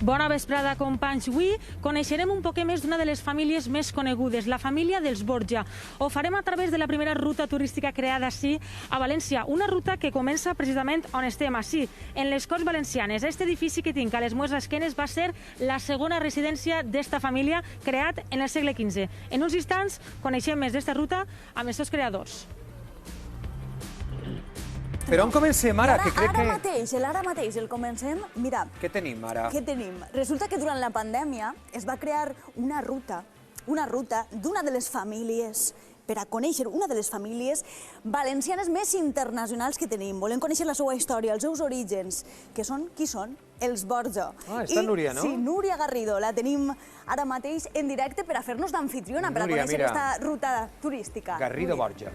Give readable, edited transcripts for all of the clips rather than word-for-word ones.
Bona vesprada, companys. Avui coneixerem un poc més d'una de les famílies més conegudes, la família dels Borja. Ho farem a través de la primera ruta turística creada així a València, una ruta que comença precisament on estem, així, en les Corts Valencianes. Aquest edifici que tinc a les meves esquenes va ser la segona residència d'esta família, creat en el segle XV. En uns instants coneixem més d'esta ruta amb els seus creadors. Per on comencem ara? Ara mateix el comencem. Mira, Què tenim ara? què tenim? Resulta que durant la pandèmia es va crear una ruta d'una de les famílies, per a conèixer una de les famílies valencianes més internacionals que tenim. Volem conèixer la seva història, els seus orígens, que són, qui són? Els Borja. Ah, està Núria, no? Sí, Núria Garrido. La tenim ara mateix en directe per a fer-nos d'anfitriona, per a conèixer aquesta ruta turística. Garrido Borja.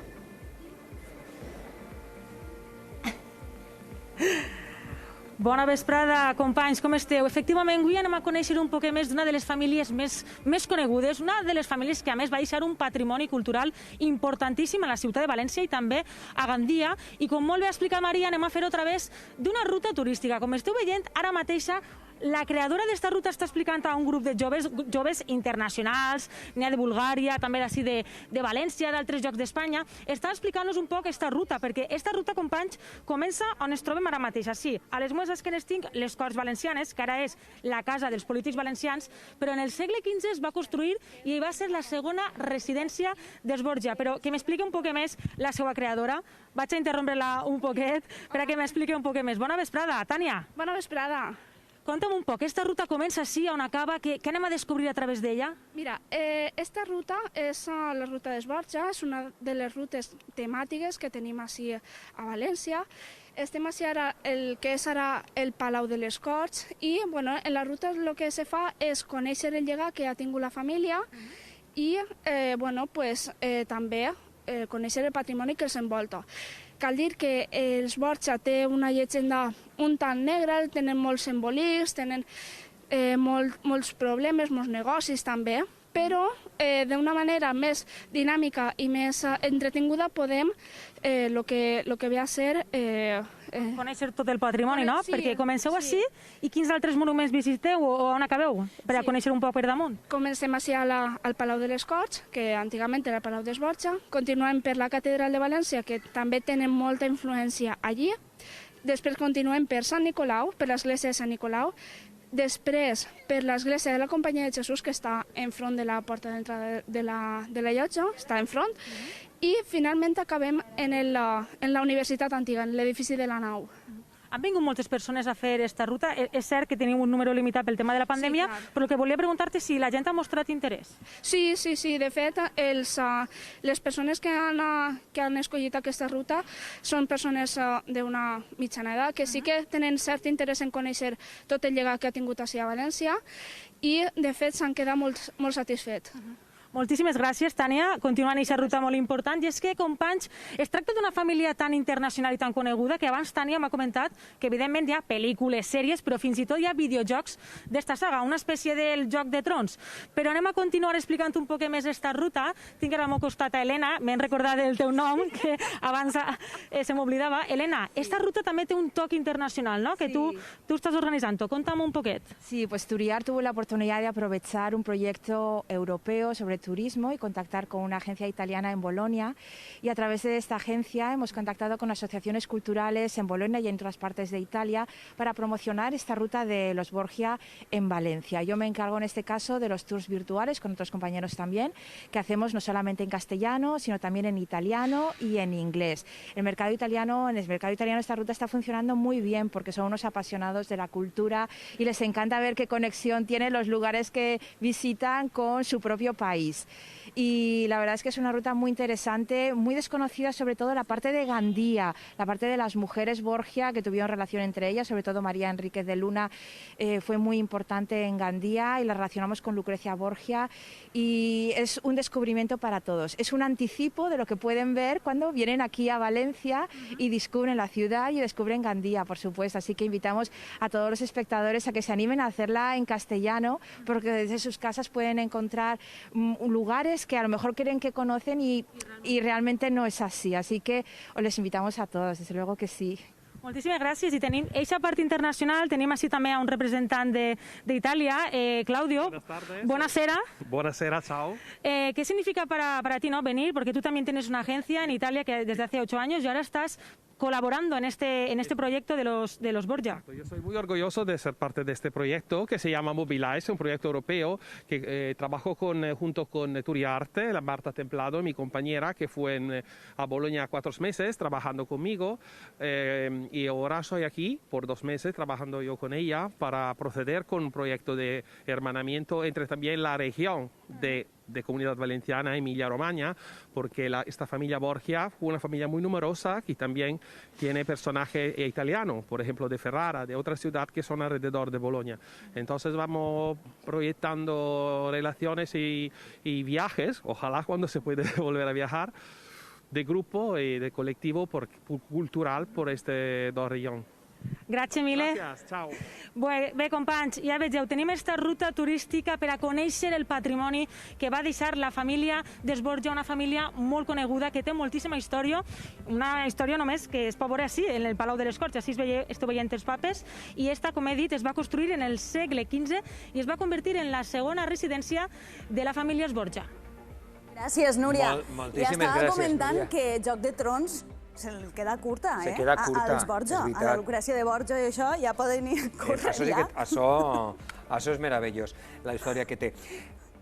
Bona vesprada, companys, com esteu? Efectivament, avui anem a conèixer un poc més d'una de les famílies més conegudes, una de les famílies que a més va deixar un patrimoni cultural importantíssim a la ciutat de València i també a Gandia. I com molt bé ha explicat Maria, anem a fer-ho a través d'una ruta turística. Com esteu veient, ara mateixa la creadora d'esta ruta està explicant a un grup de joves internacionals, n'hi ha de Bulgària, també d'ací de València, d'altres llocs d'Espanya. Està explicant-nos un poc aquesta ruta, perquè aquesta ruta, companys, comença on ens trobem ara mateix, així. A les meves esquenes tinc les Corts Valencianes, que ara és la casa dels polítics valencians, però en el segle XV es va construir i va ser la segona residència dels Borja. Però que m'expliqui un poc més la seva creadora. Vaig a interrompre-la un poquet per a que m'expliqui un poc més. Bona vesprada, Tània. Bona vesprada. Conta'm un poc, aquesta ruta comença així, on acaba, què anem a descobrir a través d'ella? Mira, esta ruta és la ruta dels Borja, és una de les rutes temàtiques que tenim així a València. Estem així ara el que és ara el Palau de les Corts i bueno, en la ruta el que se fa és conèixer el llegat que ha tingut la família i bueno, pues, també conèixer el patrimoni que els envolta. Cal dir que els Borja té una llegenda un tant negra, tenen molts embolics, tenen molts problemes, molts negocis també, però d'una manera més dinàmica i més entretinguda podem el que ve a ser... Conèixer tot el patrimoni, no? Sí, perquè comenceu així i quins altres monuments visiteu o on acabeu per a conèixer un poc per damunt? Comencem així al Palau de les Corts, que antigament era el Palau dels Borja, continuem per la Catedral de València, que també tenen molta influència allí, després continuem per Sant Nicolau, per l'església de Sant Nicolau, després per l'església de la Companyia de Jesús, que està enfront de la porta d'entrada de la llotja, està enfront, i finalment acabem en la Universitat Antiga, en l'edifici de la nau. Han vingut moltes persones a fer aquesta ruta. És cert que teniu un número limitat pel tema de la pandèmia, Sí, clar. però el que volia preguntar-te si la gent ha mostrat interès. Sí. De fet, les persones que han escollit aquesta ruta són persones d'una mitjana edat que sí que tenen cert interès en conèixer tot el llegat que ha tingut així a València i, de fet, s'han quedat molt satisfets. Moltíssimes gràcies, Tània. Continuant aquesta ruta molt important. I és que, companys, es tracta d'una família tan internacional i tan coneguda que abans Tània m'ha comentat que, evidentment, hi ha pel·lícules, sèries, però fins i tot hi ha videojocs d'esta saga, una espècie del Joc de Trons. Però anem a continuar explicant un poc més aquesta ruta. Tinc ara al meu costat a Helena, m'he recordat el teu nom, que abans se m'oblidava. Helena, esta ruta també té un toc internacional, ¿no? Que tú estás organizando. Contame un poquet. Sí, pues Turiar tuvo la oportunidad de aprovechar un proyecto europeo sobre turismo y contactar con una agencia italiana en Bolonia, y a través de esta agencia hemos contactado con asociaciones culturales en Bolonia y en otras partes de Italia para promocionar esta ruta de los Borja en Valencia. Yo me encargo en este caso de los tours virtuales, con otros compañeros también, que hacemos no solamente en castellano, sino también en italiano y en inglés. En el mercado italiano esta ruta está funcionando muy bien porque son unos apasionados de la cultura y les encanta ver qué conexión tienen los lugares que visitan con su propio país. Y la verdad es que es una ruta muy interesante, muy desconocida, sobre todo la parte de Gandía, la parte de las mujeres Borja que tuvieron relación entre ellas, sobre todo María Enríquez de Luna fue muy importante en Gandía y la relacionamos con Lucrecia Borgia y es un descubrimiento para todos. Es un anticipo de lo que pueden ver cuando vienen aquí a Valencia y descubren la ciudad y descubren Gandía, por supuesto. Así que invitamos a todos los espectadores a que se animen a hacerla en castellano, porque desde sus casas pueden encontrar lugares que a lo mejor creen que conocen y realmente no es así. Así que os les invitamos a todos, desde luego que sí. Moltíssimes gràcies. I tenim eixa part internacional, tenim així també a un representant d'Itàlia, Claudio. Buenas tardes. Buonasera. Buonasera, ciao. ¿Qué significa para ti, no, venir? Porque tú también tienes una agencia en Italia que desde hace 8 años y ahora estás colaborando en este proyecto de los Borgia. Yo soy muy orgulloso de ser parte de este proyecto que se llama Mobilize, un proyecto europeo que trabajo junto con Turiarte, la Marta Templado, mi compañera, que fue a Bolonia 4 meses trabajando conmigo y ahora soy aquí por 2 meses trabajando yo con ella para proceder con un proyecto de hermanamiento entre también la región de Comunidad Valenciana, Emilia-Romagna, porque esta familia Borgia fue una familia muy numerosa que también tiene personajes italianos, por ejemplo de Ferrara, de otra ciudad que son alrededor de Bolonia. Entonces vamos proyectando relaciones y viajes, ojalá cuando se puede volver a viajar, de grupo y de colectivo cultural por este dos regions. Gràcies, mille. Gràcies, ciao. Bé, companys, ja vegeu, tenim esta ruta turística per a conèixer el patrimoni que va deixar la família Desborgia, una família molt coneguda, que té moltíssima història, una història només que es pot veure així, en el Palau de les Corts, així esteu veient els papes, i esta, com he dit, es va construir en el segle XV i es va convertir en la segona residència de la família Borgia. Gràcies, Núria. Moltíssimes I estava gràcies, comentant Núria. que Joc de Trons se li queda curta, Se queda curta, als Borja, és a veritat. la Lucrècia de Borja i això, ja poden ir córrer ja. Això és meravellós, la història que té.